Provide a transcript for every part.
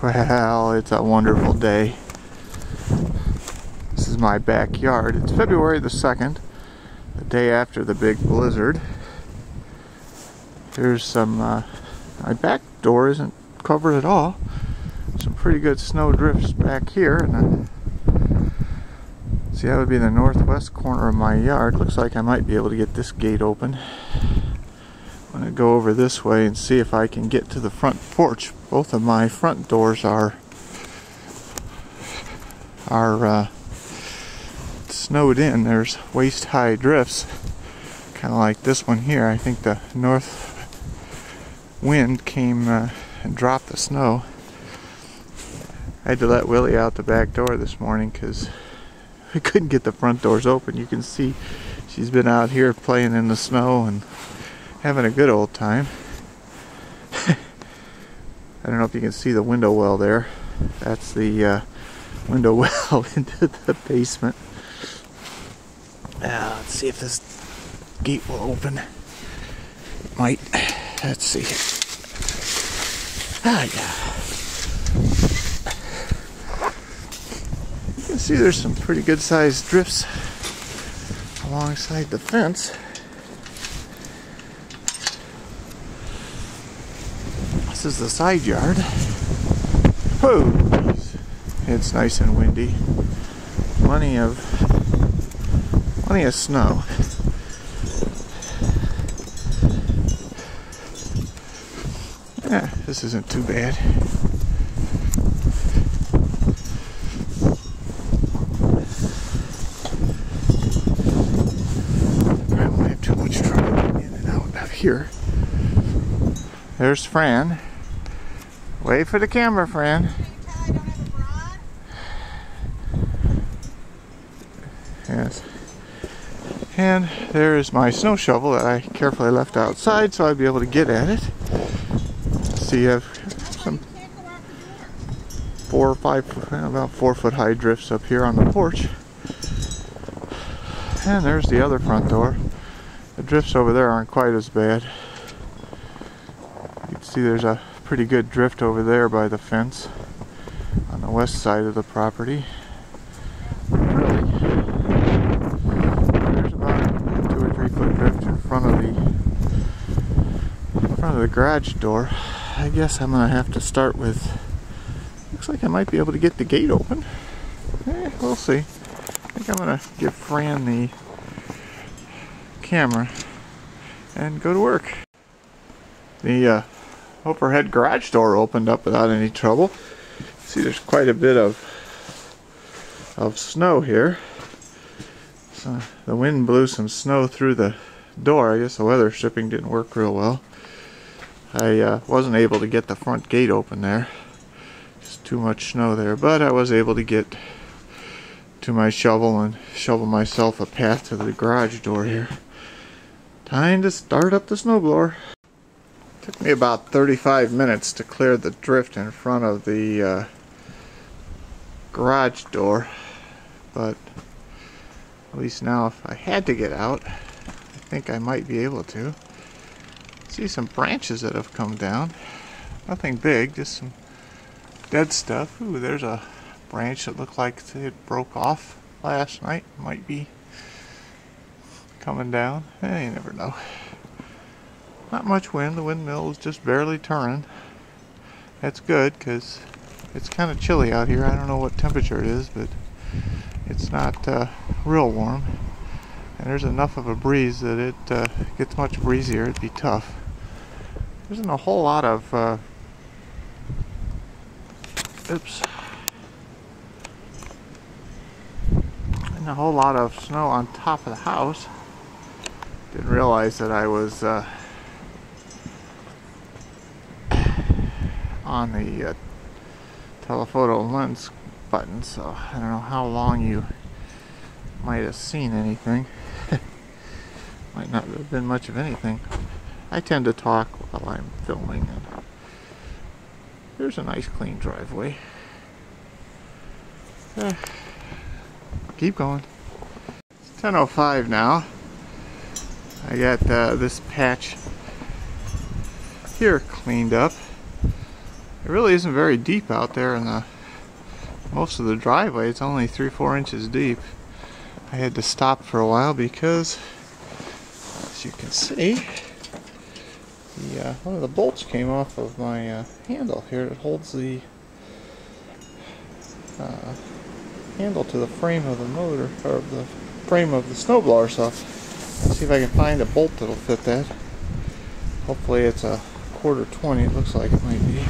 Well, it's a wonderful day. This is my backyard. It's February the 2nd, the day after the big blizzard. Here's some, my back door isn't covered at all. Some pretty good snow drifts back here. And see, that would be the northwest corner of my yard. Looks like I might be able to get this gate open. I'm going to go over this way and see if I can get to the front porch. Both of my front doors are snowed in. There's waist-high drifts, kind of like this one here. I think the north wind came and dropped the snow. I had to let Willie out the back door this morning because we couldn't get the front doors open. You can see she's been out here playing in the snow and having a good old time. I don't know if you can see the window well there. That's the window well into the basement. Let's see if this gate will open. It might. Let's see. Yeah. You can see there's some pretty good sized drifts alongside the fence. This is the side yard. Oh, geez. It's nice and windy. Plenty of snow. Yeah, this isn't too bad. I won't have too much trouble getting in and out of here. There's Fran. Wait for the camera, Fran. Yes. And there is my snow shovel that I carefully left outside so I'd be able to get at it. See, you have some 4 or 5, about 4 foot high drifts up here on the porch. And there's the other front door. The drifts over there aren't quite as bad. You can see there's a pretty good drift over there by the fence on the west side of the property. Really, there's about a 2 or 3 foot drift in front of the garage door. I guess I'm gonna have to start with. Looks like I might be able to get the gate open. We'll see. I think I'm gonna give Fran the camera and go to work. The overhead garage door opened up without any trouble. See, there's quite a bit of snow here. So the wind blew some snow through the door. I guess the weather stripping didn't work real well. I wasn't able to get the front gate open there. Just too much snow there. But I was able to get to my shovel and shovel myself a path to the garage door here. Time to start up the snowblower. Took me about 35 minutes to clear the drift in front of the garage door, but at least now if I had to get out, I think I might be able to. See some branches that have come down. Nothing big, just some dead stuff. Ooh, there's a branch that looked like it broke off last night. Might be coming down. You never know. Not much wind. The windmill is just barely turning. That's good because it's kind of chilly out here. I don't know what temperature it is, but it's not real warm. And there's enough of a breeze that it gets much breezier. It'd be tough. There isn't a whole lot of isn't a whole lot of snow on top of the house. Didn't realize that I was on the telephoto lens button, so I don't know how long you might have seen anything. Might not have been much of anything. I tend to talk while I'm filming. And here's a nice clean driveway. Keep going. It's 10:05 now. I got this patch here cleaned up. It really isn't very deep out there in the most of the driveway. It's only 3-4 inches deep. I had to stop for a while because, as you can see, one of the bolts came off of my handle here that holds the handle to the frame of the motor, or the frame of the snowblower. So let's see if I can find a bolt that'll fit that. Hopefully it's a 1/4-20. It looks like it might be.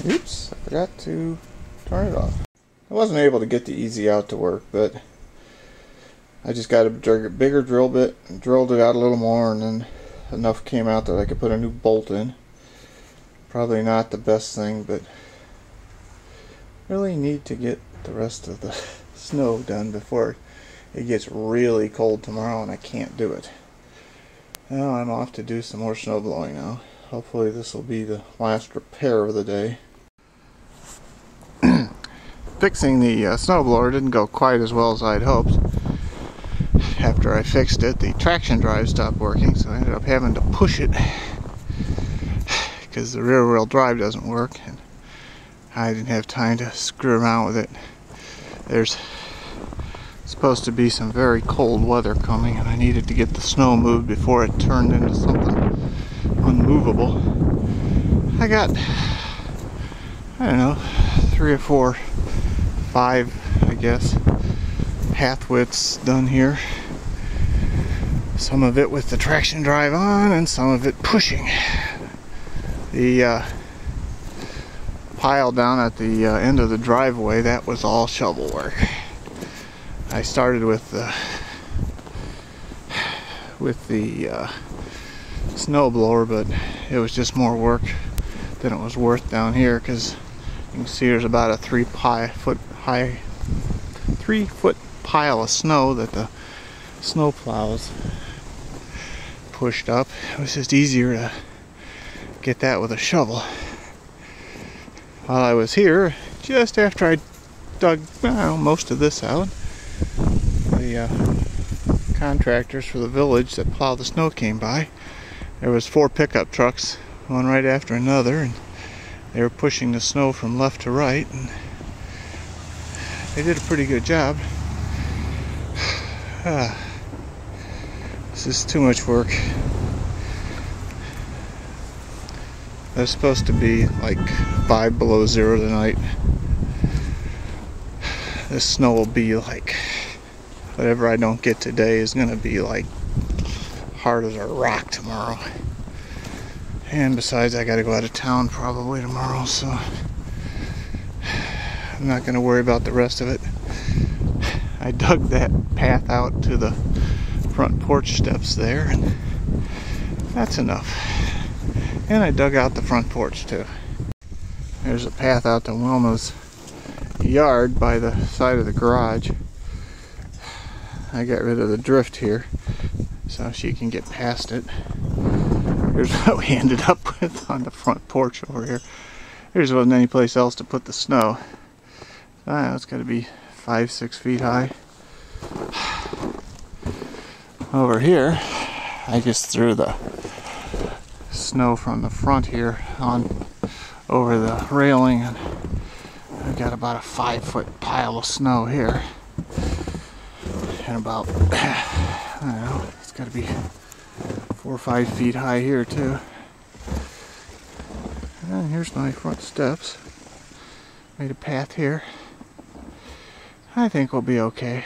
Oops, I forgot to turn it off. I wasn't able to get the Easy Out to work, but I just got a bigger drill bit and drilled it out a little more, and then enough came out that I could put a new bolt in. Probably not the best thing, but really need to get the rest of the snow done before it gets really cold tomorrow and I can't do it. Now I'm off to do some more snow blowing now. Hopefully this will be the last repair of the day. Fixing the snowblower didn't go quite as well as I'd hoped. After I fixed it, the traction drive stopped working, so I ended up having to push it because the rear wheel drive doesn't work, and I didn't have time to screw around with it. There's supposed to be some very cold weather coming, and I needed to get the snow moved before it turned into something unmovable. I got, I don't know, 3 or 4, 5, I guess, path widths done here. Some of it with the traction drive on and some of it pushing. The pile down at the end of the driveway, that was all shovel work. I started with the snow blower, but it was just more work than it was worth down here, because you can see there's about a 3-foot pile of snow that the snow plows pushed up. It was just easier to get that with a shovel. While I was here, just after I dug most of this out, the contractors for the village that plow the snow came by. There was 4 pickup trucks, one right after another, and they were pushing the snow from left to right, and they did a pretty good job. This is too much work. It's supposed to be like 5 below zero tonight. This snow will be like, whatever I don't get today is going to be like hard as a rock tomorrow. And besides, I got to go out of town probably tomorrow, so I'm not going to worry about the rest of it. I dug that path out to the front porch steps there, and that's enough. And I dug out the front porch too. There's a path out to Wilma's yard by the side of the garage. I got rid of the drift here so she can get past it. Here's what we ended up with on the front porch over here. There wasn't any place else to put the snow. It's got to be 5-6 feet high. Over here, I just threw the snow from the front here on over the railing, and I've got about a 5-foot pile of snow here, and about, I don't know, it's got to be 4 or 5 feet high here too. And here's my front steps. Made a path here. I think we'll be okay.